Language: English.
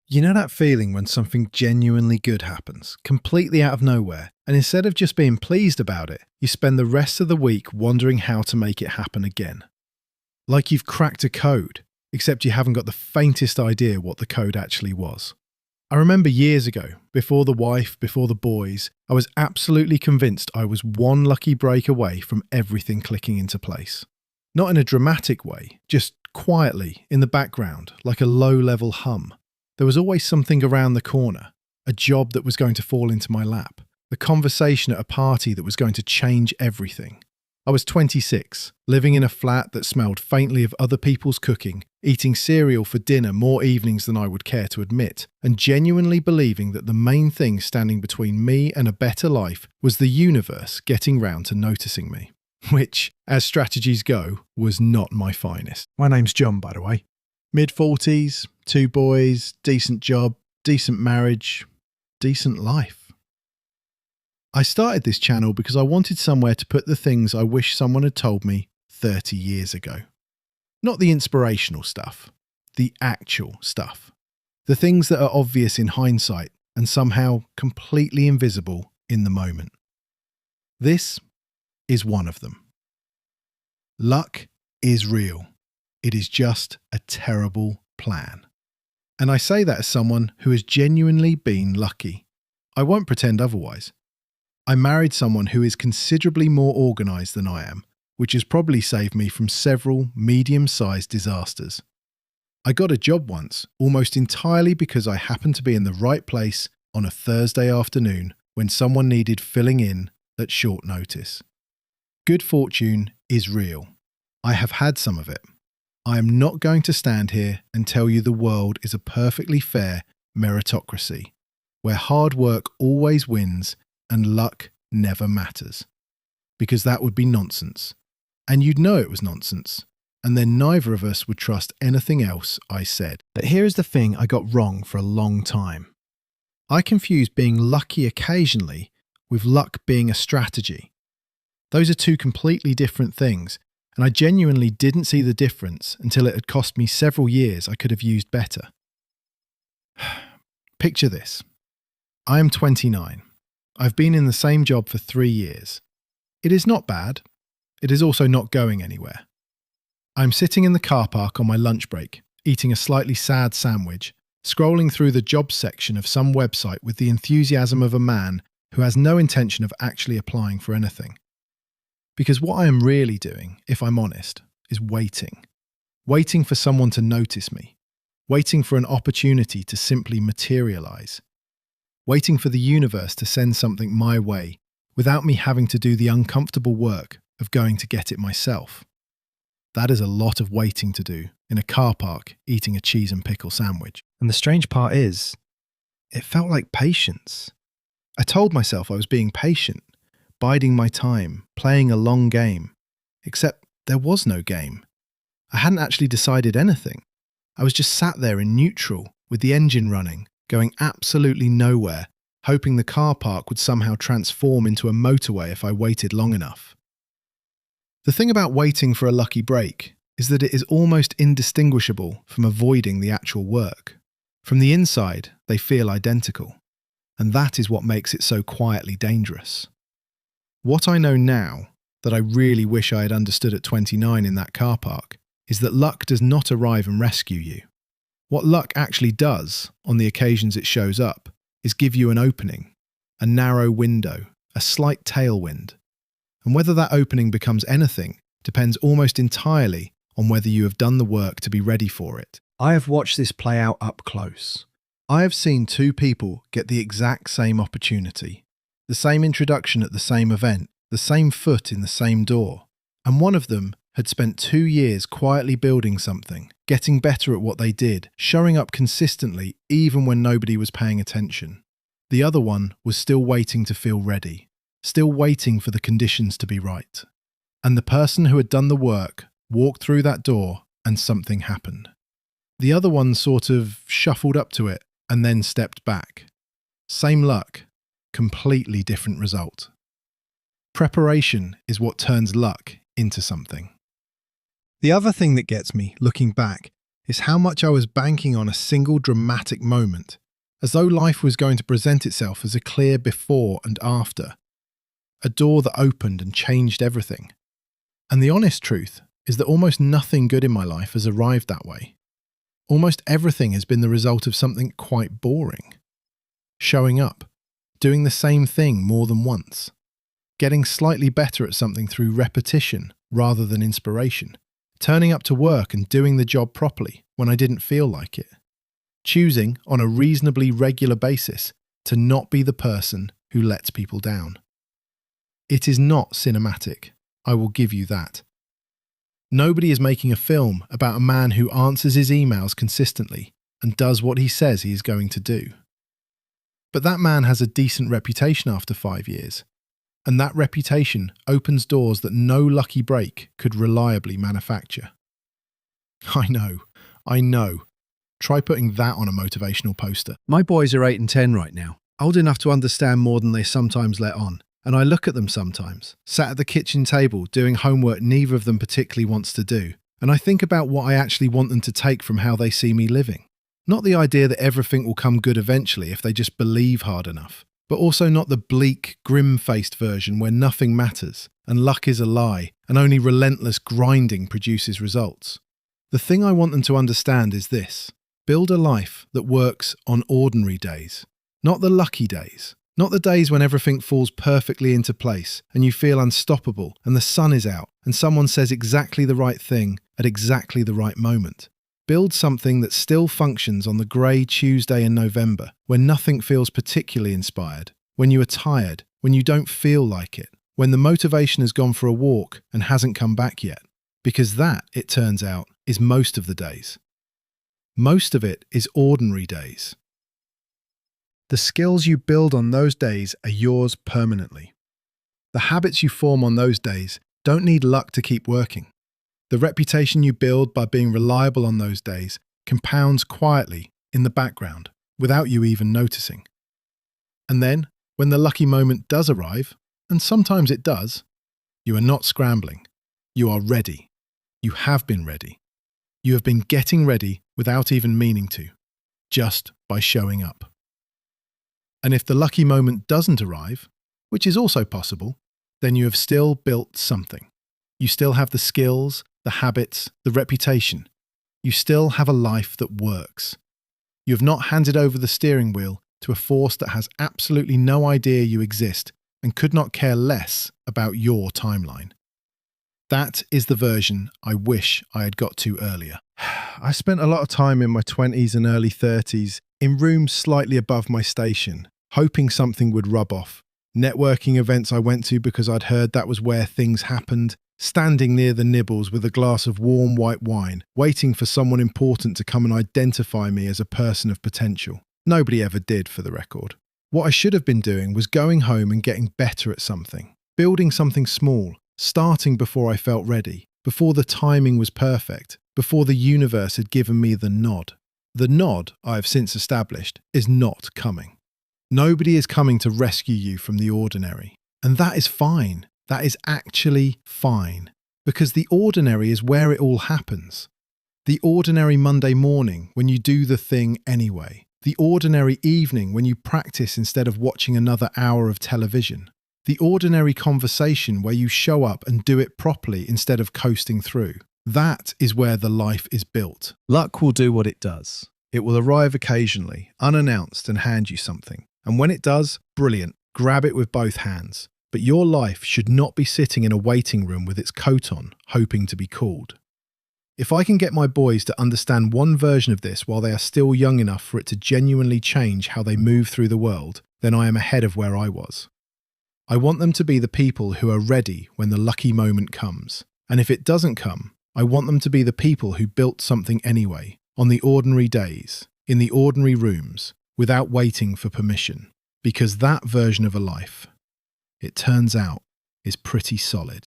You know that feeling when something genuinely good happens, completely out of nowhere, and instead of just being pleased about it, you spend the rest of the week wondering how to make it happen again. Like you've cracked a code, except you haven't got the faintest idea what the code actually was. I remember years ago, before the wife, before the boys, I was absolutely convinced I was one lucky break away from everything clicking into place. Not in a dramatic way, just quietly, in the background, like a low-level hum. There was always something around the corner, a job that was going to fall into my lap, the conversation at a party that was going to change everything. I was 26, living in a flat that smelled faintly of other people's cooking, eating cereal for dinner more evenings than I would care to admit, and genuinely believing that the main thing standing between me and a better life was the universe getting round to noticing me. Which, as strategies go, was not my finest. My name's John, by the way. Mid-40s, 2 boys, decent job, decent marriage, decent life. I started this channel because I wanted somewhere to put the things I wish someone had told me 30 years ago. Not the inspirational stuff, the actual stuff. The things that are obvious in hindsight and somehow completely invisible in the moment. This is one of them. Luck is real. It is just a terrible plan. And I say that as someone who has genuinely been lucky. I won't pretend otherwise. I married someone who is considerably more organised than I am, which has probably saved me from several medium-sized disasters. I got a job once, almost entirely because I happened to be in the right place on a Thursday afternoon when someone needed filling in at short notice. Good fortune is real. I have had some of it. I am not going to stand here and tell you the world is a perfectly fair meritocracy, where hard work always wins and luck never matters. Because that would be nonsense. And you'd know it was nonsense. And then neither of us would trust anything else I said. But here's the thing I got wrong for a long time. I confused being lucky occasionally with luck being a strategy. Those are two completely different things, and I genuinely didn't see the difference until it had cost me several years I could have used better. Picture this. I am 29. I've been in the same job for 3 years. It is not bad. It is also not going anywhere. I'm sitting in the car park on my lunch break, eating a slightly sad sandwich, scrolling through the jobs section of some website with the enthusiasm of a man who has no intention of actually applying for anything. Because what I am really doing, if I'm honest, is waiting. Waiting for someone to notice me. Waiting for an opportunity to simply materialize. Waiting for the universe to send something my way without me having to do the uncomfortable work of going to get it myself. That is a lot of waiting to do in a car park eating a cheese and pickle sandwich. And the strange part is, it felt like patience. I told myself I was being patient, biding my time, playing a long game. Except there was no game. I hadn't actually decided anything. I was just sat there in neutral, with the engine running, going absolutely nowhere, hoping the car park would somehow transform into a motorway if I waited long enough. The thing about waiting for a lucky break is that it is almost indistinguishable from avoiding the actual work. From the inside, they feel identical. And that is what makes it so quietly dangerous. What I know now, that I really wish I had understood at 29 in that car park, is that luck does not arrive and rescue you. What luck actually does, on the occasions it shows up, is give you an opening, a narrow window, a slight tailwind. And whether that opening becomes anything depends almost entirely on whether you have done the work to be ready for it. I have watched this play out up close. I have seen 2 people get the exact same opportunity, the same introduction at the same event, the same foot in the same door, and one of them had spent 2 years quietly building something, getting better at what they did, showing up consistently even when nobody was paying attention. The other one was still waiting to feel ready, still waiting for the conditions to be right. And the person who had done the work walked through that door and something happened. The other one sort of shuffled up to it and then stepped back. Same luck, completely different result. Preparation is what turns luck into something. The other thing that gets me, looking back, is how much I was banking on a single dramatic moment, as though life was going to present itself as a clear before and after, a door that opened and changed everything. And the honest truth is that almost nothing good in my life has arrived that way. Almost everything has been the result of something quite boring. Showing up, doing the same thing more than once, getting slightly better at something through repetition rather than inspiration, turning up to work and doing the job properly when I didn't feel like it, choosing on a reasonably regular basis to not be the person who lets people down. It is not cinematic, I will give you that. Nobody is making a film about a man who answers his emails consistently and does what he says he is going to do. But that man has a decent reputation after 5 years, and that reputation opens doors that no lucky break could reliably manufacture. I know. Try putting that on a motivational poster. My boys are 8 and 10 right now, old enough to understand more than they sometimes let on. And I look at them sometimes, sat at the kitchen table doing homework neither of them particularly wants to do, and I think about what I actually want them to take from how they see me living. Not the idea that everything will come good eventually if they just believe hard enough, but also not the bleak, grim-faced version where nothing matters, and luck is a lie, and only relentless grinding produces results. The thing I want them to understand is this: build a life that works on ordinary days, not the lucky days. Not the days when everything falls perfectly into place and you feel unstoppable and the sun is out and someone says exactly the right thing at exactly the right moment. Build something that still functions on the grey Tuesday in November when nothing feels particularly inspired, when you are tired, when you don't feel like it, when the motivation has gone for a walk and hasn't come back yet. Because that, it turns out, is most of the days. Most of it is ordinary days. The skills you build on those days are yours permanently. The habits you form on those days don't need luck to keep working. The reputation you build by being reliable on those days compounds quietly in the background without you even noticing. And then, when the lucky moment does arrive, and sometimes it does, you are not scrambling. You are ready. You have been ready. You have been getting ready without even meaning to, just by showing up. And if the lucky moment doesn't arrive, which is also possible, then you have still built something. You still have the skills, the habits, the reputation. You still have a life that works. You have not handed over the steering wheel to a force that has absolutely no idea you exist and could not care less about your timeline. That is the version I wish I had got to earlier. I spent a lot of time in my 20s and early 30s in rooms slightly above my station, hoping something would rub off. Networking events I went to because I'd heard that was where things happened, standing near the nibbles with a glass of warm white wine, waiting for someone important to come and identify me as a person of potential. Nobody ever did, for the record. What I should have been doing was going home and getting better at something, building something small, starting before I felt ready, before the timing was perfect, before the universe had given me the nod. The nod, I have since established, is not coming. Nobody is coming to rescue you from the ordinary. And that is fine. That is actually fine. Because the ordinary is where it all happens. The ordinary Monday morning when you do the thing anyway. The ordinary evening when you practice instead of watching another hour of television. The ordinary conversation where you show up and do it properly instead of coasting through. That is where the life is built. Luck will do what it does. It will arrive occasionally, unannounced, and hand you something. And when it does, brilliant, grab it with both hands. But your life should not be sitting in a waiting room with its coat on, hoping to be called. If I can get my boys to understand one version of this while they are still young enough for it to genuinely change how they move through the world, then I am ahead of where I was. I want them to be the people who are ready when the lucky moment comes. And if it doesn't come, I want them to be the people who built something anyway, on the ordinary days, in the ordinary rooms, without waiting for permission. Because that version of a life, it turns out, is pretty solid.